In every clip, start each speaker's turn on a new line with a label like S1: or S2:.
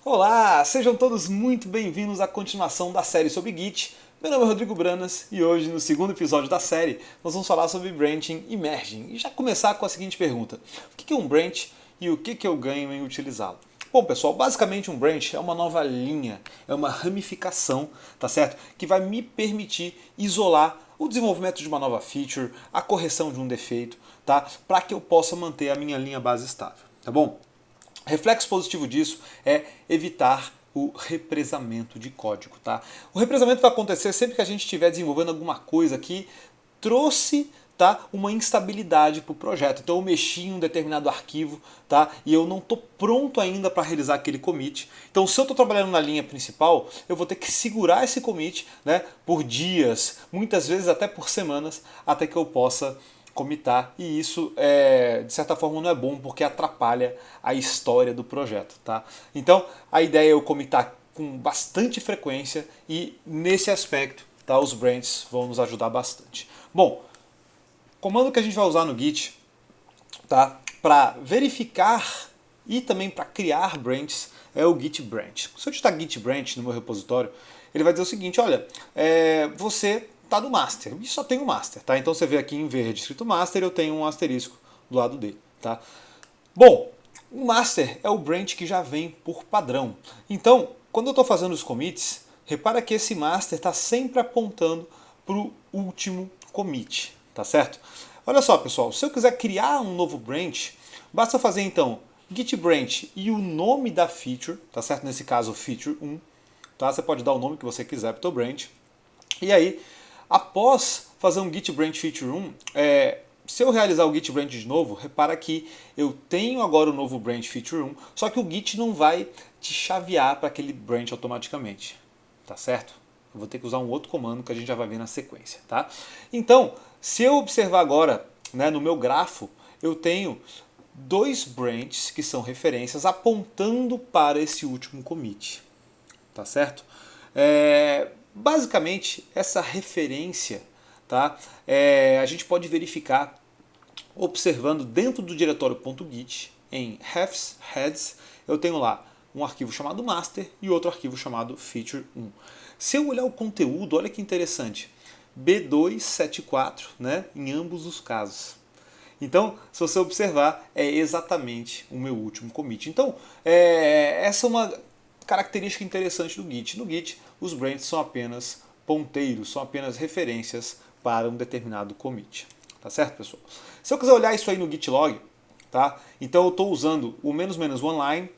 S1: Olá, sejam todos muito bem-vindos à continuação da série sobre Git. Meu nome é Rodrigo Branas e hoje, no segundo episódio da série, nós vamos falar sobre branching e merging. E já começar com a seguinte pergunta: o que é um branch e o que eu ganho em utilizá-lo? Bom, pessoal, basicamente um branch é uma nova linha, é uma ramificação, tá certo? Que vai me permitir isolar o desenvolvimento de uma nova feature, a correção de um defeito, tá? Para que eu possa manter a minha linha base estável, tá bom? Reflexo positivo disso é evitar o represamento de código, tá? O represamento vai acontecer sempre que a gente estiver desenvolvendo alguma coisa que trouxe, tá, uma instabilidade para o projeto. Então eu mexi em um determinado arquivo, tá, e eu não estou pronto ainda para realizar aquele commit. Então se eu estou trabalhando na linha principal, eu vou ter que segurar esse commit, né, por dias, muitas vezes até por semanas, até que eu possa comitar, e isso de certa forma não é bom porque atrapalha a história do projeto, tá? Então a ideia é eu comitar com bastante frequência e nesse aspecto, tá, os branches vão nos ajudar bastante. Bom, o comando que a gente vai usar no Git, tá, para verificar e também para criar branches é o git branch. Se eu digitar git branch no meu repositório, ele vai dizer o seguinte: olha, você está no master e só tem o master, tá? Então você vê aqui em verde escrito master, eu tenho um asterisco do lado dele, tá? Bom, o master é o branch que já vem por padrão. Então, quando eu estou fazendo os commits, repara que esse master está sempre apontando para o último commit, tá certo? Olha só, pessoal, se eu quiser criar um novo branch, basta fazer então git branch e o nome da feature, tá certo? Nesse caso, feature 1, tá? Você pode dar o nome que você quiser para o teu branch. E aí, após fazer um git branch feature 1, se eu realizar o git branch de novo, repara que eu tenho agora o novo branch feature 1, só que o git não vai te chavear para aquele branch automaticamente, tá certo? Eu vou ter que usar um outro comando que a gente já vai ver na sequência, tá? Então, se eu observar agora, né, no meu grafo, eu tenho dois branches que são referências apontando para esse último commit, tá certo? Basicamente, essa referência, tá, a gente pode verificar observando dentro do diretório .git, em refs, heads, eu tenho lá um arquivo chamado master e outro arquivo chamado feature1. Se eu olhar o conteúdo, olha que interessante, B274, né, em ambos os casos. Então, se você observar, é exatamente o meu último commit. Então, essa é uma característica interessante do Git. No Git, os branches são apenas ponteiros, são apenas referências para um determinado commit. Tá certo, pessoal? Se eu quiser olhar isso aí no Git log, tá? Então eu estou usando o "-one line"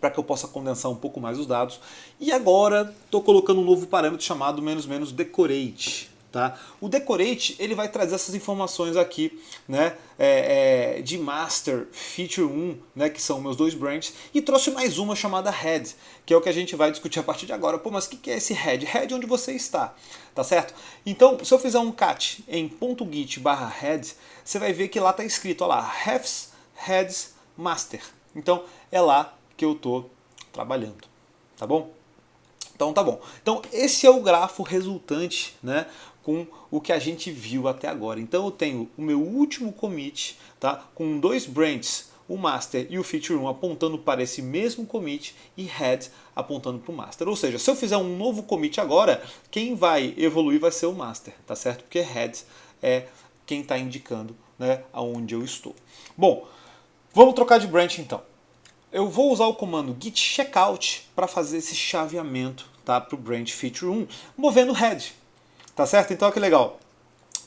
S1: para que eu possa condensar um pouco mais os dados. E agora estou colocando um novo parâmetro chamado "-decorate". Tá? O decorate ele vai trazer essas informações aqui, né, de master, feature 1, né, que são meus dois branches, e trouxe mais uma chamada head, que é o que a gente vai discutir a partir de agora. Pô, mas o que é esse head? Head é onde você está, tá certo? Então, se eu fizer um cat em .git/head, você vai ver que lá está escrito, olha lá, refs, heads, master. Então, é lá que eu estou trabalhando, tá bom? Então tá bom. Então esse é o grafo resultante, né, com o que a gente viu até agora. Então eu tenho o meu último commit, tá, com dois branches, o master e o feature 1 apontando para esse mesmo commit e head apontando para o master. Ou seja, se eu fizer um novo commit agora, quem vai evoluir vai ser o master, tá certo? Porque head é quem está indicando, né, aonde eu estou. Bom, vamos trocar de branch então. Eu vou usar o comando git checkout para fazer esse chaveamento, tá, para o branch feature 1, movendo head. Tá certo? Então, olha que legal.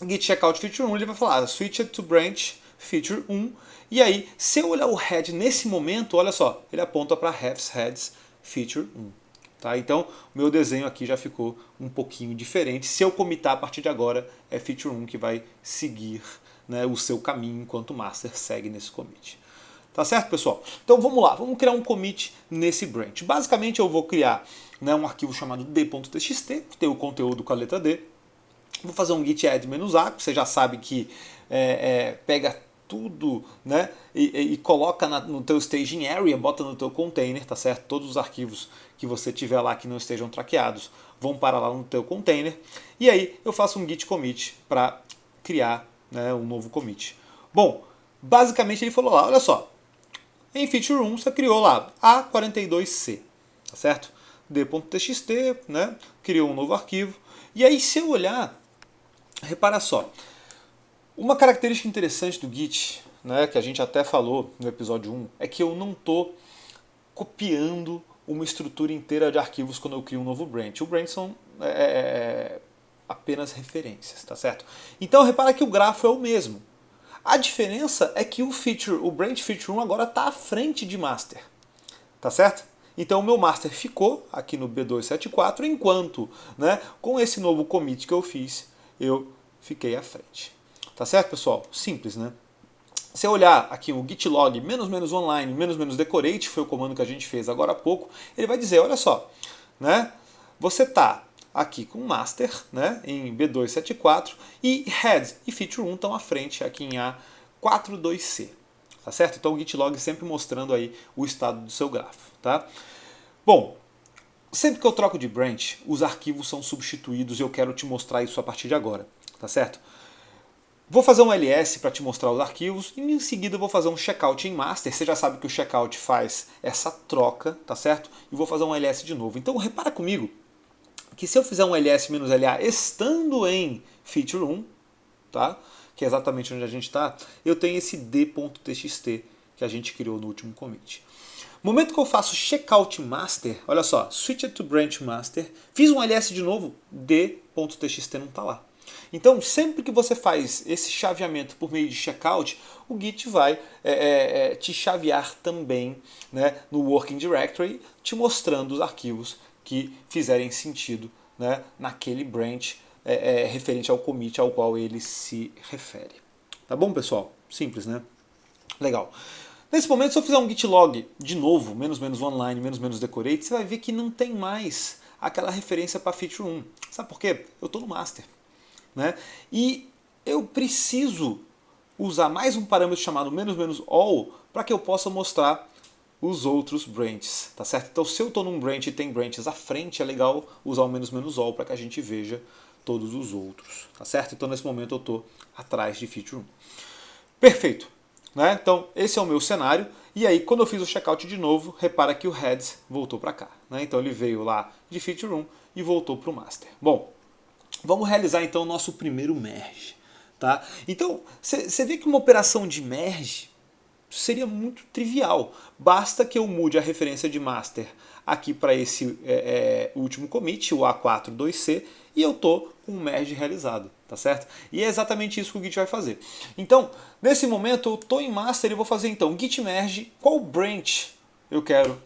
S1: Git checkout feature 1, ele vai falar switch to branch feature 1. E aí, se eu olhar o head nesse momento, olha só, ele aponta para refs heads feature 1. Tá? Então, o meu desenho aqui já ficou um pouquinho diferente. Se eu comitar a partir de agora, é feature 1 que vai seguir, né, o seu caminho enquanto o master segue nesse commit. Tá certo, pessoal? Então vamos lá, vamos criar um commit nesse branch. Basicamente eu vou criar, né, um arquivo chamado d.txt, que tem o conteúdo com a letra D. Vou fazer um git add "-a", que você já sabe que pega tudo, né, e coloca no teu staging area, bota no teu container, tá certo? Todos os arquivos que você tiver lá que não estejam traqueados vão parar lá no teu container. E aí eu faço um git commit para criar, né, um novo commit. Bom, basicamente ele falou lá, olha só, em feature 1 você criou lá A42C. tá certo? d.txt, né? Criou um novo arquivo. E aí, se eu olhar, repara só, uma característica interessante do Git, né, que a gente até falou no episódio 1, é que eu não estou copiando uma estrutura inteira de arquivos quando eu crio um novo branch. O branch são apenas referências, tá certo? Então repara que o grafo é o mesmo. A diferença é que o branch feature 1 agora está à frente de master, tá certo? Então o meu master ficou aqui no B274, enquanto, né, com esse novo commit que eu fiz, eu fiquei à frente. Tá certo, pessoal? Simples, né? Se eu olhar aqui o git log --online, -decorate, foi o comando que a gente fez agora há pouco, ele vai dizer, olha só, né? Você está aqui com master, né, em B274, e head e feature 1 estão à frente aqui em A42C. Tá certo? Então o git log sempre mostrando aí o estado do seu grafo, tá? Bom, sempre que eu troco de branch, os arquivos são substituídos e eu quero te mostrar isso a partir de agora, tá certo? Vou fazer um ls para te mostrar os arquivos e em seguida vou fazer um checkout em master. Você já sabe que o checkout faz essa troca, tá certo? E vou fazer um ls de novo. Então repara comigo que se eu fizer um ls-la estando em feature 1, tá? Que é exatamente onde a gente está, eu tenho esse d.txt que a gente criou no último commit. No momento que eu faço checkout master, olha só, switch to branch master, fiz um ls de novo, d.txt não está lá. Então, sempre que você faz esse chaveamento por meio de checkout, o Git vai te chavear também, né, no Working Directory, te mostrando os arquivos que fizerem sentido, né, naquele branch referente ao commit ao qual ele se refere. Tá bom, pessoal? Simples, né? Legal. Nesse momento, se eu fizer um git log de novo, --online, -decorate, você vai ver que não tem mais aquela referência para feature 1. Sabe por quê? Eu estou no master. Né? E eu preciso usar mais um parâmetro chamado --all para que eu possa mostrar os outros branches, tá certo? Então, se eu estou num branch e tem branches à frente, é legal usar o --all para que a gente veja todos os outros, tá certo? Então, nesse momento, eu estou atrás de feature 1. Perfeito! Né? Então, esse é o meu cenário. E aí, quando eu fiz o checkout de novo, repara que o heads voltou para cá. Né? Então, ele veio lá de feature 1 e voltou para o master. Bom, vamos realizar então o nosso primeiro merge. Tá? Então, você vê que uma operação de merge seria muito trivial. Basta que eu mude a referência de master aqui para esse último commit, o A42C, e eu estou com o merge realizado. Tá certo? E é exatamente isso que o Git vai fazer. Então, nesse momento, eu estou em master e vou fazer então git merge, qual branch eu quero,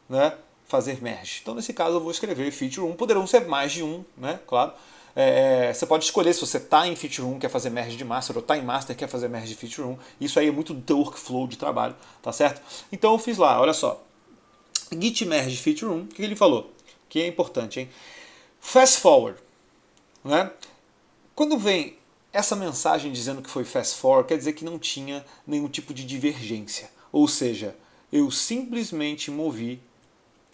S1: né, fazer merge. Então, nesse caso, eu vou escrever feature 1, poderão ser mais de um, né, claro. Você pode escolher se você está em feature 1, quer fazer merge de master, ou está em master, quer fazer merge de feature 1. Isso aí é muito do teu workflow de trabalho, tá certo? Então eu fiz lá, olha só, git merge feature 1, o que ele falou? Que é importante, hein? Fast forward, né? Quando vem essa mensagem dizendo que foi fast forward, quer dizer que não tinha nenhum tipo de divergência. Ou seja, eu simplesmente movi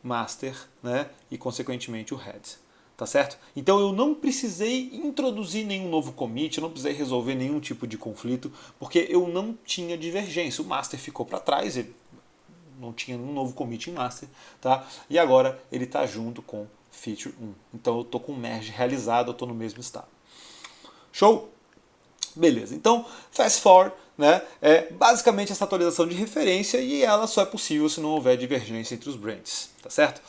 S1: master, né, e consequentemente o head. Tá certo? Então eu não precisei introduzir nenhum novo commit, eu não precisei resolver nenhum tipo de conflito, porque eu não tinha divergência. O master ficou para trás, ele não tinha nenhum novo commit em master, tá? E agora ele está junto com feature 1. Então eu estou com o merge realizado, eu estou no mesmo estado. Show? Beleza. Então, fast forward, né, é basicamente essa atualização de referência e ela só é possível se não houver divergência entre os branches, tá certo?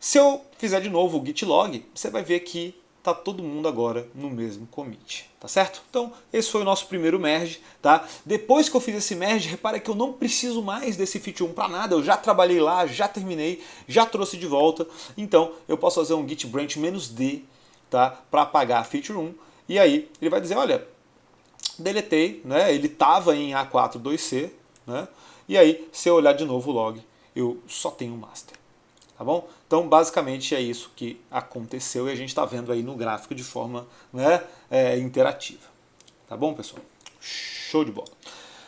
S1: Se eu fizer de novo o git log, você vai ver que está todo mundo agora no mesmo commit, tá certo? Então, esse foi o nosso primeiro merge, tá? Depois que eu fiz esse merge, repara que eu não preciso mais desse feature 1 para nada, eu já trabalhei lá, já terminei, já trouxe de volta, então eu posso fazer um git branch -d, tá? Para apagar a feature 1, e aí ele vai dizer, olha, deletei, né? Ele estava em A42C, né? E aí, se eu olhar de novo o log, eu só tenho master. Tá bom? Então, basicamente é isso que aconteceu e a gente está vendo aí no gráfico de forma, né, interativa. Tá bom, pessoal? Show de bola.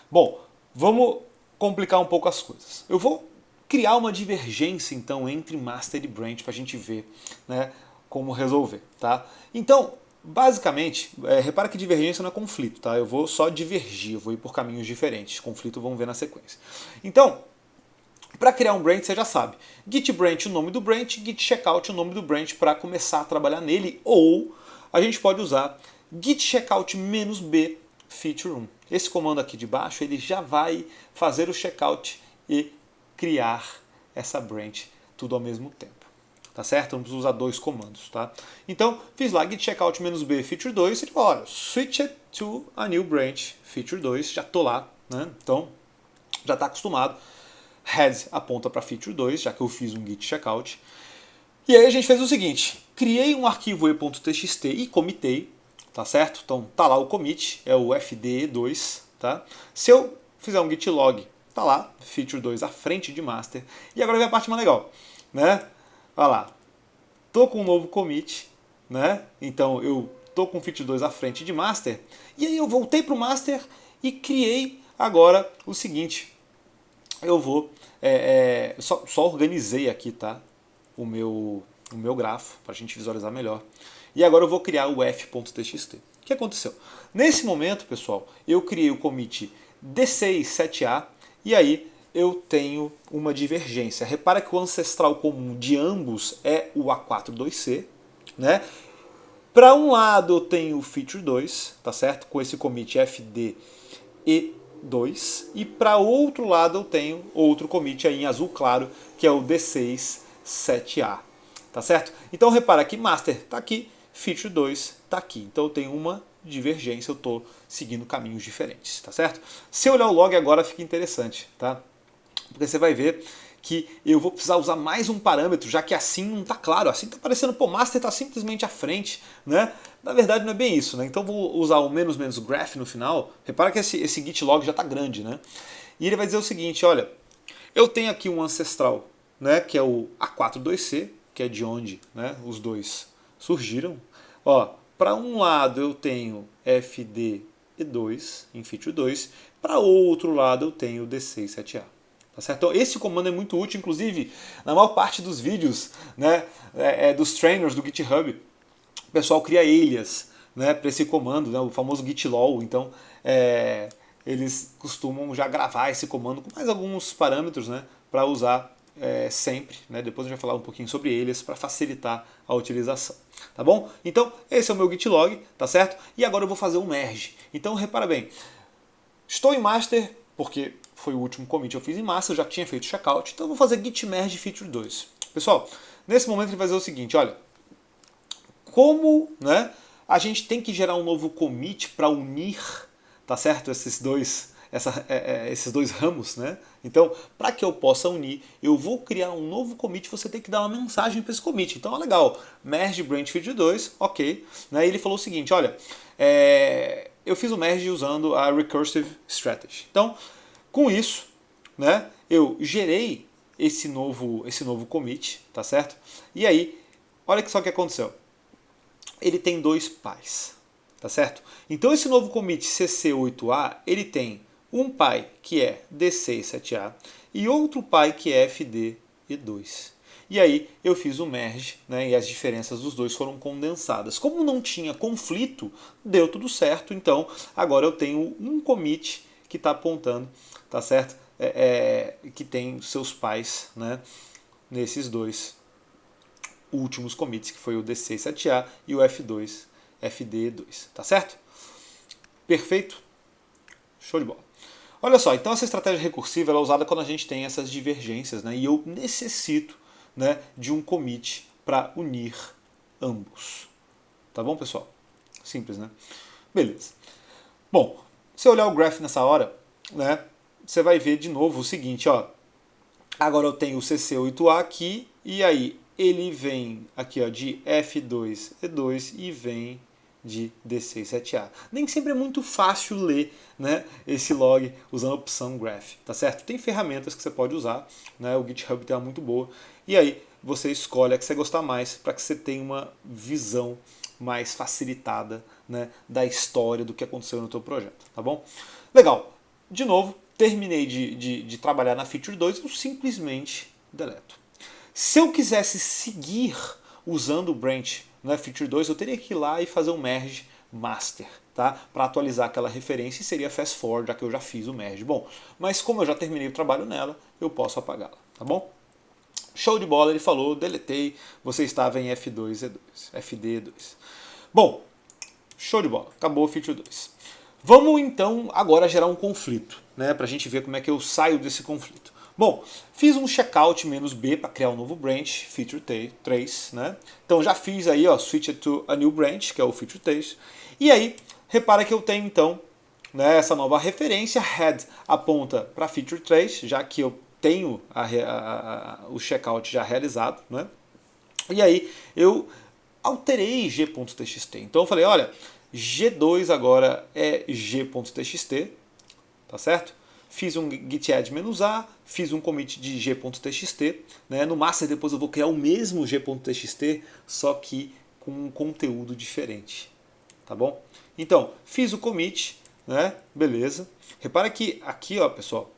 S1: Bom, vamos complicar um pouco as coisas. Eu vou criar uma divergência, então, entre master e branch para a gente ver, né, como resolver. Tá? Então, basicamente, repara que divergência não é conflito. Tá? Eu vou só divergir, eu vou ir por caminhos diferentes. Conflito vamos ver na sequência. Então, Para criar um branch, você já sabe. Git branch, o nome do branch, git checkout, o nome do branch para começar a trabalhar nele. Ou a gente pode usar git checkout "-b feature 1". Esse comando aqui de baixo, ele já vai fazer o checkout e criar essa branch tudo ao mesmo tempo. Tá certo? Não precisa usar dois comandos, tá? Então, fiz lá git checkout "-b feature 2", e olha, switch it to a new branch feature 2, já tô lá, né? Então, já está acostumado. Heads aponta para feature 2, já que eu fiz um git checkout. E aí a gente fez o seguinte, criei um arquivo e.txt e comitei, tá certo? Então tá lá o commit, é o fde2, tá? Se eu fizer um git log, tá lá, feature 2 à frente de master. E agora vem a parte mais legal, né? Olha lá, tô com um novo commit, né? Então eu tô com feature 2 à frente de master. E aí eu voltei para o master e criei agora o seguinte. Eu vou, só organizei aqui, tá? O meu grafo, para a gente visualizar melhor. E agora eu vou criar o f.txt. O que aconteceu? Nesse momento, pessoal, eu criei o commit d67a e aí eu tenho uma divergência. Repara que o ancestral comum de ambos é o A42C, né? Para um lado eu tenho o feature 2, tá certo? Com esse commit fd e2, e para outro lado eu tenho outro commit aí em azul claro, que é o d67a, tá certo? Então repara que master está aqui, feature 2 está aqui. Então eu tenho uma divergência, eu estou seguindo caminhos diferentes, tá certo? Se eu olhar o log agora fica interessante, tá? Porque você vai ver que eu vou precisar usar mais um parâmetro, já que assim não está claro, assim está parecendo, pô, master está simplesmente à frente, né? Na verdade não é bem isso, né? Então vou usar o menos graph no final. Repara que esse git log já está grande, né? E ele vai dizer o seguinte, olha, eu tenho aqui um ancestral, né, que é o A42C, que é de onde, né, os dois surgiram. Ó, para um lado eu tenho fd2 em feature 2, para outro lado eu tenho o d67a. Tá certo? Então, esse comando é muito útil, inclusive na maior parte dos vídeos, né, dos trainers do GitHub, o pessoal cria alias, né, para esse comando, né, o famoso gitlol. Então eles costumam já gravar esse comando com mais alguns parâmetros, né, para usar sempre. Né, depois a gente vai falar um pouquinho sobre eles para facilitar a utilização. Tá bom? Então esse é o meu gitlog, tá certo? E agora eu vou fazer um merge. Então repara bem, estou em master porque foi o último commit que eu fiz em master, eu já tinha feito checkout, então eu vou fazer git merge feature 2. Pessoal, nesse momento ele vai dizer o seguinte, olha, como, né, a gente tem que gerar um novo commit para unir, tá certo, esses dois ramos, né? Então, para que eu possa unir, eu vou criar um novo commit, você tem que dar uma mensagem para esse commit. Então, é legal, merge branch feature 2, ok. Né? E ele falou o seguinte, olha, eu fiz o merge usando a recursive strategy. Então, com isso, né, eu gerei esse novo commit, tá certo? E aí, olha só o que aconteceu. Ele tem dois pais, tá certo? Então esse novo commit cc8a, ele tem um pai que é d67a e outro pai que é fd2. E aí eu fiz o merge, né, e as diferenças dos dois foram condensadas. Como não tinha conflito, deu tudo certo. Então agora eu tenho um commit que está apontando, tá certo? Que tem seus pais, né, nesses dois últimos commits, que foi o d67a e o fd2, tá certo? Perfeito? Show de bola. Olha só, então essa estratégia recursiva ela é usada quando a gente tem essas divergências, né, e eu necessito, né, de um commit para unir ambos. Tá bom, pessoal? Simples, né? Beleza. Bom, se eu olhar o graph nessa hora, né, você vai ver de novo o seguinte, ó. Agora eu tenho o cc8a aqui, e aí ele vem aqui, ó, de f2e2 e vem de d67a. Nem sempre é muito fácil ler, né, esse log usando a opção graph, tá certo? Tem ferramentas que você pode usar, né, o GitHub tem uma muito boa, e aí você escolhe a que você gostar mais para que você tenha uma visão mais facilitada, né, da história do que aconteceu no teu projeto, tá bom? Legal. De novo, terminei de trabalhar na feature 2, eu simplesmente deleto. Se eu quisesse seguir usando o branch na feature 2, eu teria que ir lá e fazer um merge master, tá? Para atualizar aquela referência, e seria fast forward, já que eu já fiz o merge. Bom, mas como eu já terminei o trabalho nela, eu posso apagá-la. tá bom? Show de bola, ele falou, deletei, você estava em F2E2, FD2. Bom, show de bola, acabou o feature 2. Vamos então agora gerar um conflito, né, para a gente ver como é que eu saio desse conflito. Bom, fiz um checkout "-b" para criar um novo branch, feature 3, né? Então já fiz aí, ó, switch to a new branch, que é o feature 3. E aí, repara que eu tenho então, né, essa nova referência, head aponta para feature 3, já que eu tenho o checkout já realizado, né? E aí eu alterei g.txt. Então eu falei, olha, G2 agora é g.txt, tá certo? Fiz um git add "-a", fiz um commit de g.txt, né? No master depois eu vou criar o mesmo g.txt, só que com um conteúdo diferente, tá bom? Então, fiz o commit, né? Beleza. Repara que aqui, ó, pessoal,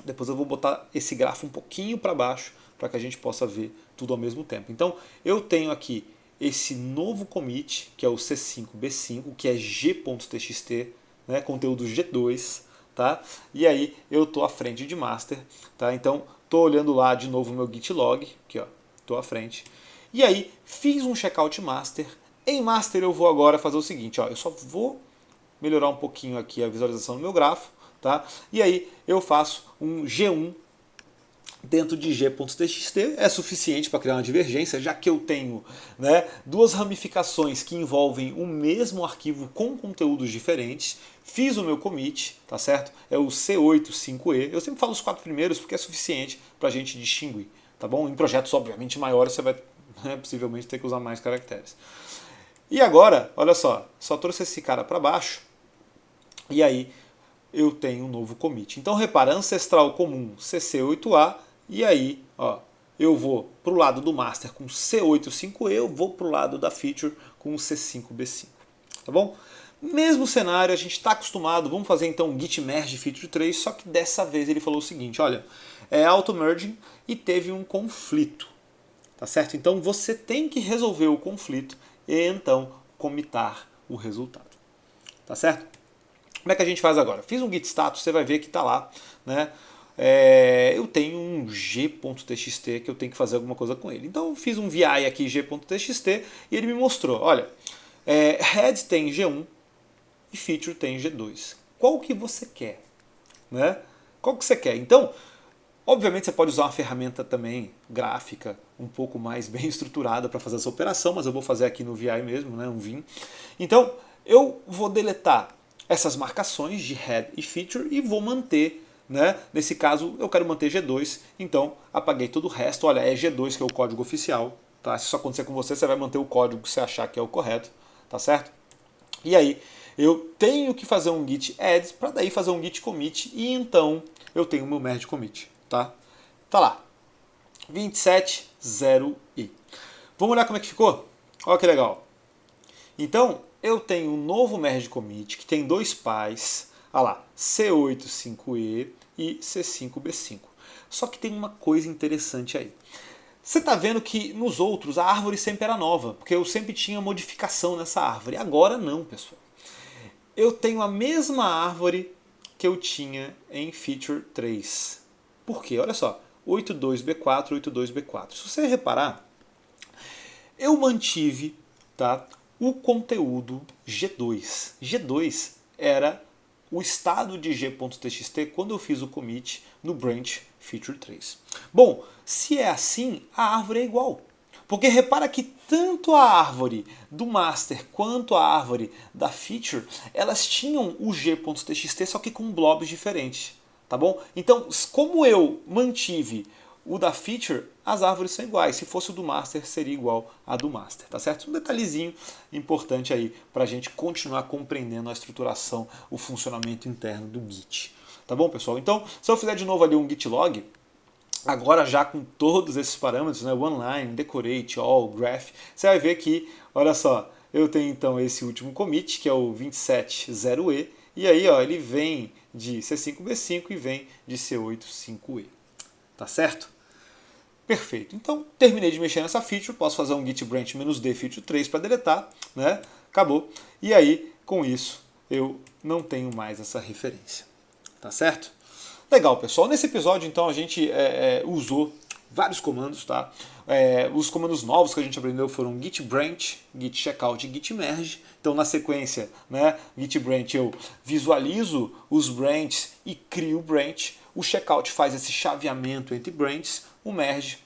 S1: depois eu vou botar esse grafo um pouquinho para baixo para que a gente possa ver tudo ao mesmo tempo. Então, eu tenho aqui esse novo commit, que é o C5B5, que é g.txt, né, conteúdo G2, tá? E aí eu estou à frente de master, tá? Então, estou olhando lá de novo o meu git log, aqui ó, estou à frente. E aí, fiz um checkout master. Em master eu vou agora fazer o seguinte, ó, eu só vou melhorar um pouquinho aqui a visualização do meu grafo, tá? E aí eu faço um G1 dentro de g.txt, é suficiente para criar uma divergência, já que eu tenho, né, duas ramificações que envolvem o mesmo arquivo com conteúdos diferentes. Fiz o meu commit, tá certo? É o C85E. Eu sempre falo os 4 primeiros porque é suficiente para a gente distinguir, tá bom? Em projetos obviamente maiores você vai, né, possivelmente ter que usar mais caracteres. E agora, olha só trouxe esse cara para baixo e aí eu tenho um novo commit. Então repara, ancestral comum CC8A, e aí ó, eu vou para o lado do master com C85E, eu vou para o lado da feature com C5B5. Tá bom? Mesmo cenário, a gente está acostumado, vamos fazer então um git merge feature 3, só que dessa vez ele falou o seguinte, olha, é auto-merging e teve um conflito. Tá certo? Então você tem que resolver o conflito e então commitar o resultado. Tá certo? Como é que a gente faz agora? Fiz um git status, você vai ver que está lá, né? Eu tenho um g.txt que eu tenho que fazer alguma coisa com ele. Então eu fiz um vi aqui g.txt e ele me mostrou, olha, head tem G1 e feature tem G2. Qual que você quer? Né? Qual que você quer? Então, obviamente você pode usar uma ferramenta também gráfica, um pouco mais bem estruturada para fazer essa operação, mas eu vou fazer aqui no vi mesmo, né, um vim. Então, eu vou deletar essas marcações de head e feature e vou manter, né, nesse caso eu quero manter G2, então apaguei todo o resto. Olha, é G2 que é o código oficial, tá? Se isso acontecer com você, você vai manter o código que você achar que é o correto, tá certo? E aí, eu tenho que fazer um git add para daí fazer um git commit e então eu tenho o meu merge commit, tá? Tá lá, 270i. Vamos olhar como é que ficou? Olha que legal. Então, eu tenho um novo merge commit que tem dois pais, olha lá, C85E e C5B5. Só que tem uma coisa interessante aí. Você está vendo que nos outros a árvore sempre era nova, porque eu sempre tinha modificação nessa árvore. Agora não, pessoal. Eu tenho a mesma árvore que eu tinha em Feature 3. Por quê? Olha só, 82B4, 82B4. Se você reparar, eu mantive, tá, o conteúdo G2. G2 era o estado de g.txt quando eu fiz o commit no branch feature 3. Bom, se é assim, a árvore é igual. Porque repara que tanto a árvore do master quanto a árvore da feature, elas tinham o g.txt só que com blobs diferentes, tá bom? Então, como eu mantive o da feature, as árvores são iguais. Se fosse o do master, seria igual a do master, tá certo? Um detalhezinho importante aí para a gente continuar compreendendo a estruturação, o funcionamento interno do Git. Tá bom, pessoal? Então, se eu fizer de novo ali um git log, agora já com todos esses parâmetros, né, OneLine, Decorate, All, Graph, você vai ver que, olha só, eu tenho então esse último commit, que é o 270e, e aí ó, ele vem de C5B5 e vem de C85e. Tá certo? Perfeito. Então, terminei de mexer nessa feature, posso fazer um git branch -d feature 3 para deletar, né? Acabou. E aí, com isso, eu não tenho mais essa referência. Tá certo? Legal, pessoal. Nesse episódio, então, a gente usou vários comandos, tá? Os comandos novos que a gente aprendeu foram git branch, git checkout e git merge. Então, na sequência, né, git branch eu visualizo os branches e crio o branch. O checkout faz esse chaveamento entre branches. O merge,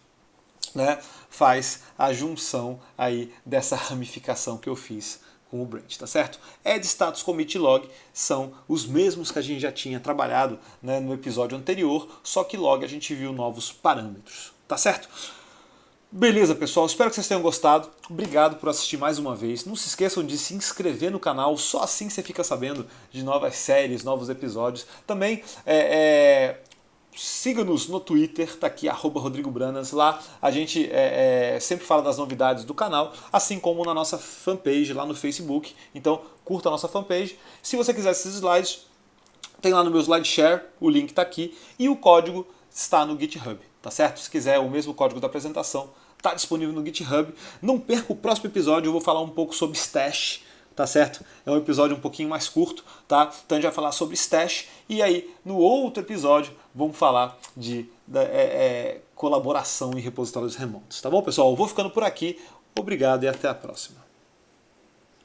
S1: né, faz a junção aí dessa ramificação que eu fiz com o branch, tá certo? Add status commit log são os mesmos que a gente já tinha trabalhado, né, no episódio anterior, só que log a gente viu novos parâmetros, tá certo? Beleza, pessoal, espero que vocês tenham gostado. Obrigado por assistir mais uma vez. Não se esqueçam de se inscrever no canal, só assim você fica sabendo de novas séries, novos episódios. Também siga-nos no Twitter, tá aqui, @RodrigoBranas. Lá a gente sempre fala das novidades do canal, assim como na nossa fanpage lá no Facebook. Então curta a nossa fanpage. Se você quiser esses slides, tem lá no meu SlideShare, o link está aqui, e o código está no GitHub, tá certo? Se quiser o mesmo código da apresentação, está disponível no GitHub. Não perca o próximo episódio, eu vou falar um pouco sobre Stash, tá certo? É um episódio um pouquinho mais curto, tá? Então a gente vai falar sobre Stash, e aí no outro episódio vamos falar de colaboração em repositórios remotos, tá bom, pessoal? Eu vou ficando por aqui, obrigado e até a próxima.